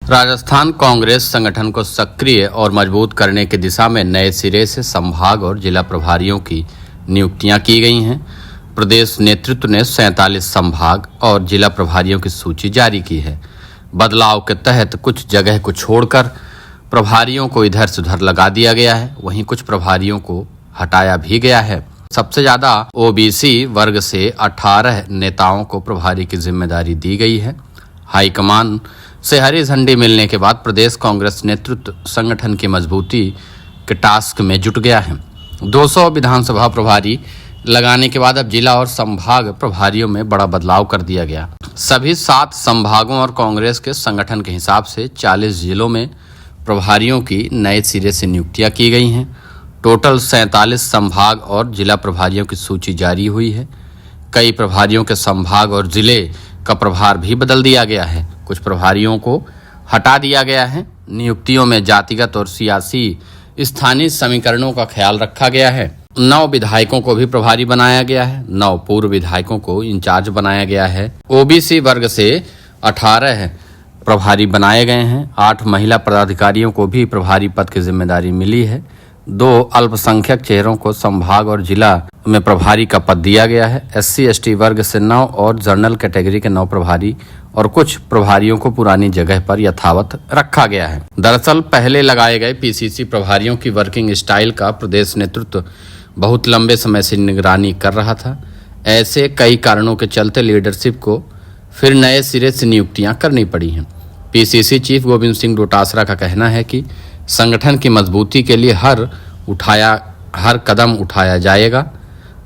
राजस्थान कांग्रेस संगठन को सक्रिय और मजबूत करने की दिशा में नए सिरे से संभाग और जिला प्रभारियों की नियुक्तियां की गई हैं। प्रदेश नेतृत्व ने 47 संभाग और जिला प्रभारियों की सूची जारी की है। बदलाव के तहत कुछ जगह को छोड़कर प्रभारियों को इधर से उधर लगा दिया गया है, वहीं कुछ प्रभारियों को हटाया भी गया है। सबसे ज्यादा ओबीसी वर्ग से 18 नेताओं को प्रभारी की जिम्मेदारी दी गई है। हाईकमान से हरी झंडी मिलने के बाद प्रदेश कांग्रेस नेतृत्व संगठन की मजबूती के टास्क में जुट गया है। 200 विधानसभा प्रभारी लगाने के बाद अब जिला और संभाग प्रभारियों में बड़ा बदलाव कर दिया गया। सभी 7 संभागों और कांग्रेस के संगठन के हिसाब से 40 जिलों में प्रभारियों की नए सिरे से नियुक्तियां की गई हैं। टोटल 47 संभाग और जिला प्रभारियों की सूची जारी हुई है। कई प्रभारियों के संभाग और जिले का प्रभार भी बदल दिया गया है। कुछ प्रभारियों को हटा दिया गया है। नियुक्तियों में जातिगत और सियासी स्थानीय समीकरणों का ख्याल रखा गया है। 9 विधायकों को भी प्रभारी बनाया गया है। 9 पूर्व विधायकों को इंचार्ज बनाया गया है। ओबीसी वर्ग से 18 प्रभारी बनाए गए हैं। 8 महिला पदाधिकारियों को भी प्रभारी पद की जिम्मेदारी मिली है। 2 अल्पसंख्यक चेहरों को संभाग और जिला में प्रभारी का पद दिया गया है। SC/ST वर्ग से 9 और जनरल कैटेगरी के 9 प्रभारी और कुछ प्रभारियों को पुरानी जगह पर यथावत रखा गया है। दरअसल पहले लगाए गए PCC प्रभारियों की वर्किंग स्टाइल का प्रदेश नेतृत्व बहुत लंबे समय से निगरानी कर रहा था। ऐसे कई कारणों के चलते लीडरशिप को फिर नए सिरे से नियुक्तियां करनी पड़ी हैं। PCC चीफ गोविंद सिंह डोटासरा का कहना है कि संगठन की मजबूती के लिए हर कदम उठाया जाएगा।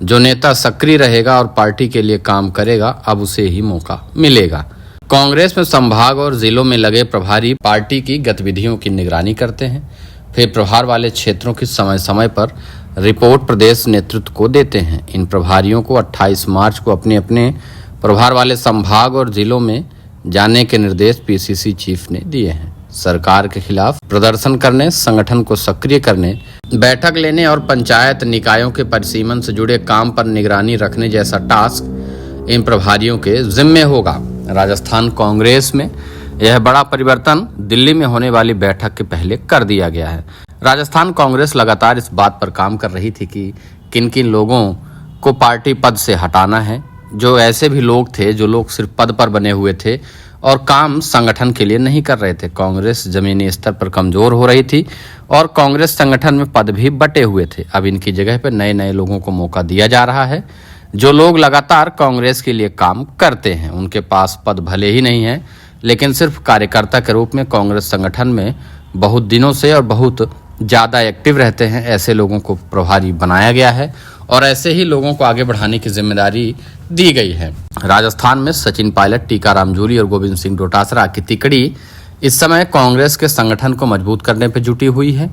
जो नेता सक्रिय रहेगा और पार्टी के लिए काम करेगा, अब उसे ही मौका मिलेगा। कांग्रेस में संभाग और जिलों में लगे प्रभारी पार्टी की गतिविधियों की निगरानी करते हैं, फिर प्रभार वाले क्षेत्रों की समय समय पर रिपोर्ट प्रदेश नेतृत्व को देते हैं। इन प्रभारियों को 28 मार्च को अपने अपने प्रभार वाले संभाग और जिलों में जाने के निर्देश PCC चीफ ने दिए हैं। सरकार के खिलाफ प्रदर्शन करने, संगठन को सक्रिय करने, बैठक लेने और पंचायत निकायों के परिसीमन से जुड़े काम पर निगरानी रखने जैसा टास्क इन प्रभारियों के जिम्मे होगा। राजस्थान कांग्रेस में यह बड़ा परिवर्तन दिल्ली में होने वाली बैठक के पहले कर दिया गया है। राजस्थान कांग्रेस लगातार इस बात पर काम कर रही थी कि किन किन लोगों को पार्टी पद से हटाना है। जो ऐसे भी लोग थे जो लोग सिर्फ पद पर बने हुए थे और काम संगठन के लिए नहीं कर रहे थे। कांग्रेस जमीनी स्तर पर कमजोर हो रही थी और कांग्रेस संगठन में पद भी बटे हुए थे। अब इनकी जगह पर नए नए लोगों को मौका दिया जा रहा है, जो लोग लगातार कांग्रेस के लिए काम करते हैं। उनके पास पद भले ही नहीं है, लेकिन सिर्फ कार्यकर्ता के रूप में कांग्रेस संगठन में बहुत दिनों से और बहुत ज़्यादा एक्टिव रहते हैं। ऐसे लोगों को प्रभारी बनाया गया है और ऐसे ही लोगों को आगे बढ़ाने की जिम्मेदारी दी गई है। राजस्थान में सचिन पायलट, टीकाराम जूली और गोविंद सिंह डोटासरा की तिकड़ी इस समय कांग्रेस के संगठन को मजबूत करने पर जुटी हुई है।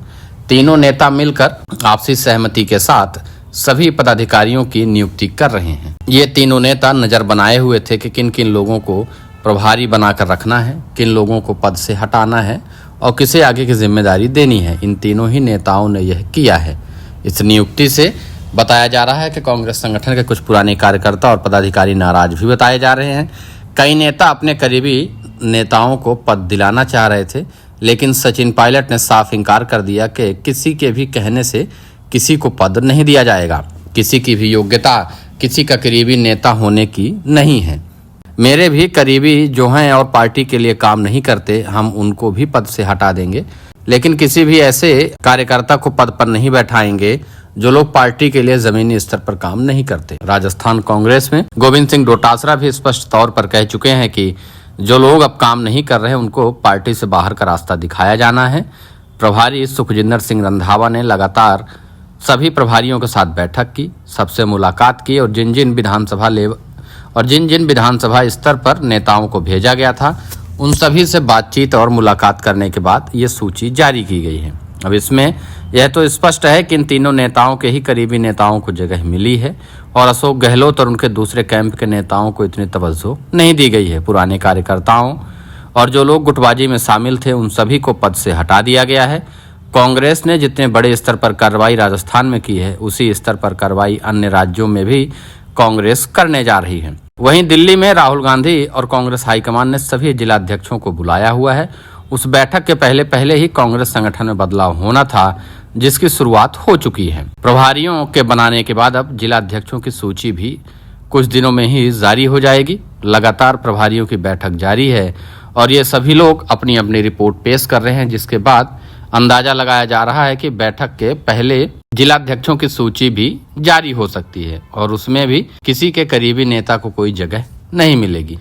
तीनों नेता मिलकर आपसी सहमति के साथ सभी पदाधिकारियों की नियुक्ति कर रहे हैं। ये तीनों नेता नजर बनाए हुए थे कि किन किन लोगों को प्रभारी बनाकर रखना है, किन लोगों को पद से हटाना है और किसे आगे की जिम्मेदारी देनी है। इन तीनों ही नेताओं ने यह किया है। इस नियुक्ति से बताया जा रहा है कि कांग्रेस संगठन के कुछ पुराने कार्यकर्ता और पदाधिकारी नाराज भी बताए जा रहे हैं। कई नेता अपने करीबी नेताओं को पद दिलाना चाह रहे थे, लेकिन सचिन पायलट ने साफ इनकार कर दिया कि किसी के भी कहने से किसी को पद नहीं दिया जाएगा। किसी की भी योग्यता किसी का करीबी नेता होने की नहीं है। मेरे भी करीबी जो हैं और पार्टी के लिए काम नहीं करते, हम उनको भी पद से हटा देंगे, लेकिन किसी भी ऐसे कार्यकर्ता को पद पर नहीं बैठाएंगे जो लोग पार्टी के लिए जमीनी स्तर पर काम नहीं करते। राजस्थान कांग्रेस में गोविंद सिंह डोटासरा भी स्पष्ट तौर पर कह चुके हैं कि जो लोग अब काम नहीं कर रहे उनको पार्टी से बाहर का रास्ता दिखाया जाना है। प्रभारी सुखजिंदर सिंह रंधावा ने लगातार सभी प्रभारियों के साथ बैठक की, सबसे मुलाकात की और जिन जिन विधानसभा स्तर पर नेताओं को भेजा गया था उन सभी से बातचीत और मुलाकात करने के बाद ये सूची जारी की गई है। अब इसमें यह तो स्पष्ट है कि इन तीनों नेताओं के ही करीबी नेताओं को जगह मिली है और अशोक गहलोत और उनके दूसरे कैंप के नेताओं को इतनी तवज्जो नहीं दी गई है। पुराने कार्यकर्ताओं और जो लोग गुटबाजी में शामिल थे उन सभी को पद से हटा दिया गया है। कांग्रेस ने जितने बड़े स्तर पर कार्रवाई राजस्थान में की है, उसी स्तर पर कार्रवाई अन्य राज्यों में भी कांग्रेस करने जा रही है। वहीं दिल्ली में राहुल गांधी और कांग्रेस हाईकमान ने सभी जिलाध्यक्षों को बुलाया हुआ है उस बैठक के पहले ही कांग्रेस संगठन में बदलाव होना था, जिसकी शुरुआत हो चुकी है। प्रभारियों के बनाने के बाद अब जिला अध्यक्षों की सूची भी कुछ दिनों में ही जारी हो जाएगी। लगातार प्रभारियों की बैठक जारी है और ये सभी लोग अपनी अपनी रिपोर्ट पेश कर रहे हैं, जिसके बाद अंदाजा लगाया जा रहा है कि बैठक के पहले जिलाध्यक्षों की सूची भी जारी हो सकती है और उसमें भी किसी के करीबी नेता को कोई जगह नहीं मिलेगी।